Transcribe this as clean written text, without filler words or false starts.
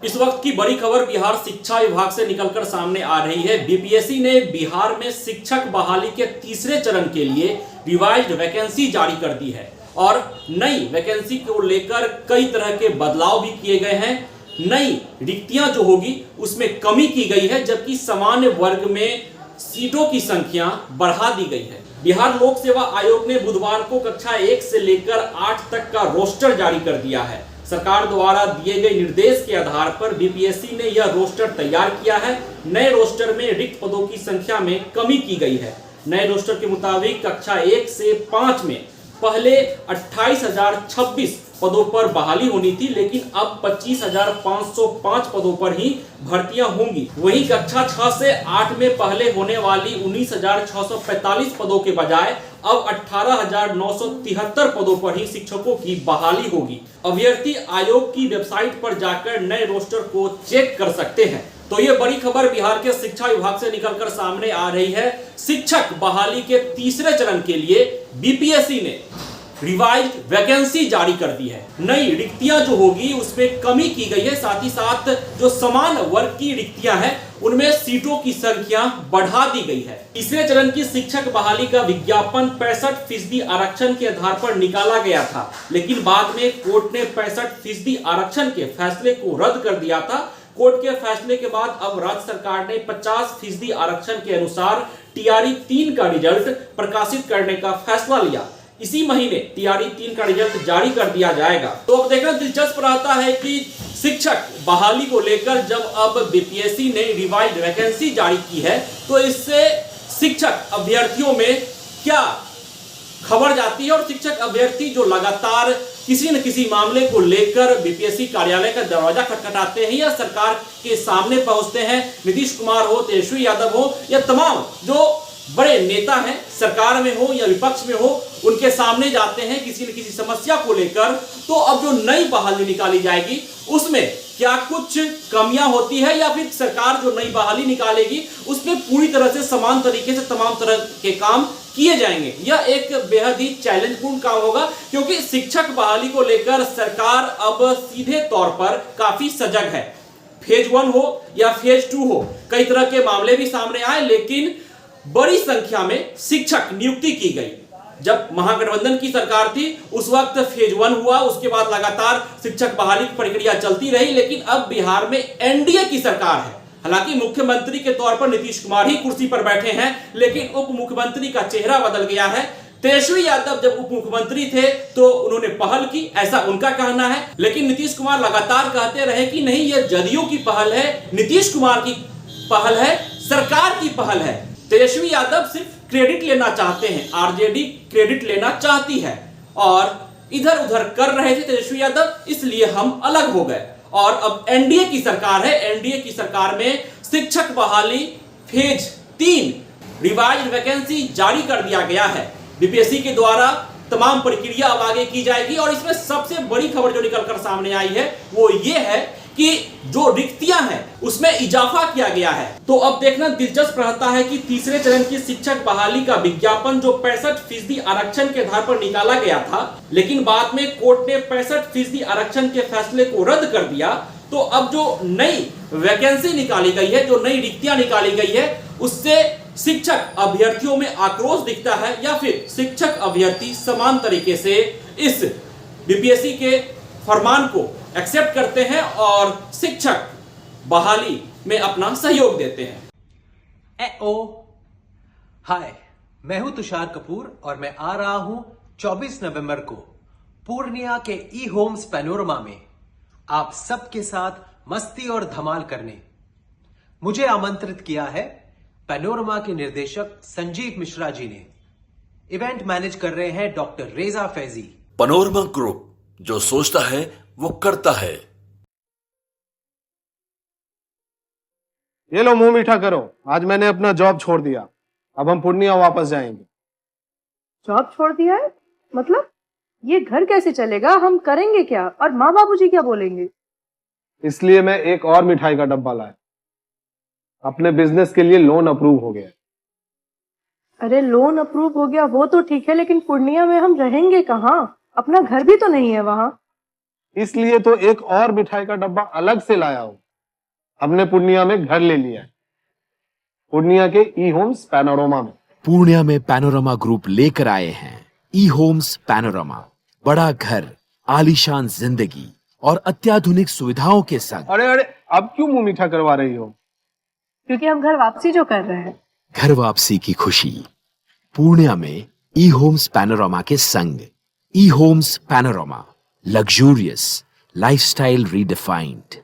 इस वक्त की बड़ी खबर बिहार शिक्षा विभाग से निकलकर सामने आ रही है। बीपीएससी ने बिहार में शिक्षक बहाली के तीसरे चरण के लिए रिवाइज्ड वैकेंसी जारी कर दी है और नई वैकेंसी को लेकर कई तरह के बदलाव भी किए गए हैं। नई रिक्तियां जो होगी उसमें कमी की गई है, जबकि सामान्य वर्ग में सीटों की संख्या बढ़ा दी गई है। बिहार लोक सेवा आयोग ने बुधवार को कक्षा 1 से लेकर 8 तक का रोस्टर जारी कर दिया है। सरकार द्वारा दिए गए निर्देश के आधार पर बीपीएससी ने यह रोस्टर तैयार किया है। नए रोस्टर में रिक्त पदों की संख्या में कमी की गई है। नए रोस्टर के मुताबिक कक्षा 1 से 5 में पहले 28,026 पदों पर बहाली होनी थी, लेकिन अब 25,505 पदों पर ही भर्तियां होंगी। वहीं कक्षा 6 से 8 में पहले होने वाली 19,645 पदों के बजाय अब 18,973 पदों पर ही शिक्षकों की बहाली होगी। अभ्यर्थी आयोग की वेबसाइट पर जाकर नए रोस्टर को चेक कर सकते हैं। तो ये बड़ी खबर बिहार के शिक्षा विभाग से निकलकर सामने आ रही है। शिक्षक बहाली के तीसरे चरण के लिए बीपीएससी ने रिवाइज्ड वैकेंसी जारी कर दी है। नई रिक्तियां जो होगी उसमें कमी की गई है, साथ ही साथ जो समान वर्ग की रिक्तियां हैं उनमें सीटों की संख्या बढ़ा दी गई है। तीसरे चरण की शिक्षक बहाली का विज्ञापन 65% आरक्षण के आधार पर निकाला गया था, लेकिन बाद में कोर्ट ने 65% आरक्षण के फैसले को रद्द कर दिया था। कोर्ट के फैसले के बाद अब राज्य सरकार ने 50% आरक्षण के अनुसार टीआरई 3 का रिजल्ट प्रकाशित करने का फैसला लिया। इसी महीने टीआरई 3 का रिजल्ट जारी कर दिया जाएगा। तो अब देखना दिलचस्प रहता है कि शिक्षक बहाली को लेकर जब अब बीपीएससी ने रिवाइज्ड वैकेंसी जारी की है तो इससे शिक्षक अभ्यर्थियों में क्या खबर जाती है और शिक्षक अभ्यर्थी जो लगातार किसी न किसी मामले को लेकर बीपीएससी कार्यालय का दरवाजा खटखटाते हैं या सरकार के सामने पहुंचते हैं, नीतीश कुमार हो, तेजस्वी यादव हो या तमाम जो बड़े नेता हैं सरकार में हो या विपक्ष में हो, उनके सामने जाते हैं किसी न किसी समस्या को लेकर। तो अब जो नई बहाली निकाली जाएगी उसमें क्या कुछ कमियां होती है या फिर सरकार जो नई बहाली निकालेगी उसमें पूरी तरह से समान तरीके से तमाम तरह के काम किए जाएंगे। यह एक बेहद ही चैलेंजपूर्ण काम होगा, क्योंकि शिक्षक बहाली को लेकर सरकार अब सीधे तौर पर काफी सजग है। फेज 1 हो या फेज 2 हो, कई तरह के मामले भी सामने आए, लेकिन बड़ी संख्या में शिक्षक नियुक्ति की गई। जब महागठबंधन की सरकार थी उस वक्त फेज 1 हुआ, उसके बाद लगातार शिक्षक बहाली की प्रक्रिया चलती रही, लेकिन अब बिहार में एनडीए की सरकार है। हालांकि मुख्यमंत्री के तौर पर नीतीश कुमार ही कुर्सी पर बैठे हैं, लेकिन उप मुख्यमंत्री का चेहरा बदल गया है। तेजस्वी यादव जब उप मुख्यमंत्री थे तो उन्होंने पहल की, ऐसा उनका कहना है, लेकिन नीतीश कुमार लगातार कहते रहे कि नहीं, यह जदयू की पहल है, नीतीश कुमार की पहल है, सरकार की पहल है। तेजस्वी यादव सिर्फ क्रेडिट लेना चाहते हैं, आरजेडी क्रेडिट लेना चाहती है और इधर उधर कर रहे थे तेजस्वी यादव, इसलिए हम अलग हो गए। और अब एनडीए की सरकार है, एनडीए की सरकार में शिक्षक बहाली फेज 3 रिवाइज्ड वैकेंसी जारी कर दिया गया है। बीपीएससी के द्वारा तमाम प्रक्रिया अब आगे की जाएगी और इसमें सबसे बड़ी खबर जो निकलकर सामने आई है वो ये है कि जो रिक्तियां हैं उसमें इजाफा किया गया है। तो अब देखना दिलचस्प रहता है कि तीसरे चरण की शिक्षक बहाली का विज्ञापन जो 65% आरक्षण के आधार पर निकाला गया था, लेकिन बाद में कोर्ट ने 65% आरक्षण के फैसले को रद्द कर दिया। तो अब जो नई वैकेंसी निकाली गई है, जो नई रिक्तियां निकाली गई है, उससे शिक्षक अभ्यर्थियों में आक्रोश दिखता है या फिर शिक्षक अभ्यर्थी समान तरीके से इस बीपीएससी के फरमान को एक्सेप्ट करते हैं और शिक्षक बहाली में अपना सहयोग देते हैं। हाय, मैं हूं तुषार कपूर और मैं आ रहा हूं 24 नवंबर को पूर्णिया के ई होम्स पैनोरमा में आप सबके साथ मस्ती और धमाल करने। मुझे आमंत्रित किया है पैनोरमा के निर्देशक संजीव मिश्रा जी ने। इवेंट मैनेज कर रहे हैं डॉक्टर रेजा फैजी। पैनोरमा ग्रुप, जो सोचता है वो करता है। ये लो, मुंह मीठा करो। आज मैंने अपना जॉब छोड़ दिया, अब हम पूर्णिया वापस जाएंगे। जॉब छोड़ दिया है? मतलब ये घर कैसे चलेगा? हम करेंगे क्या? और माँ बाबूजी क्या बोलेंगे? इसलिए मैं एक और मिठाई का डब्बा लाया। अपने बिजनेस के लिए लोन अप्रूव हो गया। अरे लोन अप्रूव हो गया वो तो ठीक है, लेकिन पूर्णिया में हम रहेंगे कहाँ? अपना घर भी तो नहीं है वहाँ। इसलिए तो एक और मिठाई का डब्बा अलग से लाया हूं। हमने पूर्णिया में घर ले लिया है, पूर्णिया के ई होम्स पैनोरमा में। पूर्णिया में पैनोरमा ग्रुप लेकर आए हैं ई होम्स पैनोरमा, बड़ा घर, आलीशान जिंदगी और अत्याधुनिक सुविधाओं के संग। अरे अरे, अब क्यों मुंह मीठा करवा रही हो? क्योंकि हम घर वापसी जो कर रहे हैं। घर वापसी की खुशी पूर्णिया में ई होम्स पैनोरमा के संग। E homes panorama, luxurious lifestyle redefined.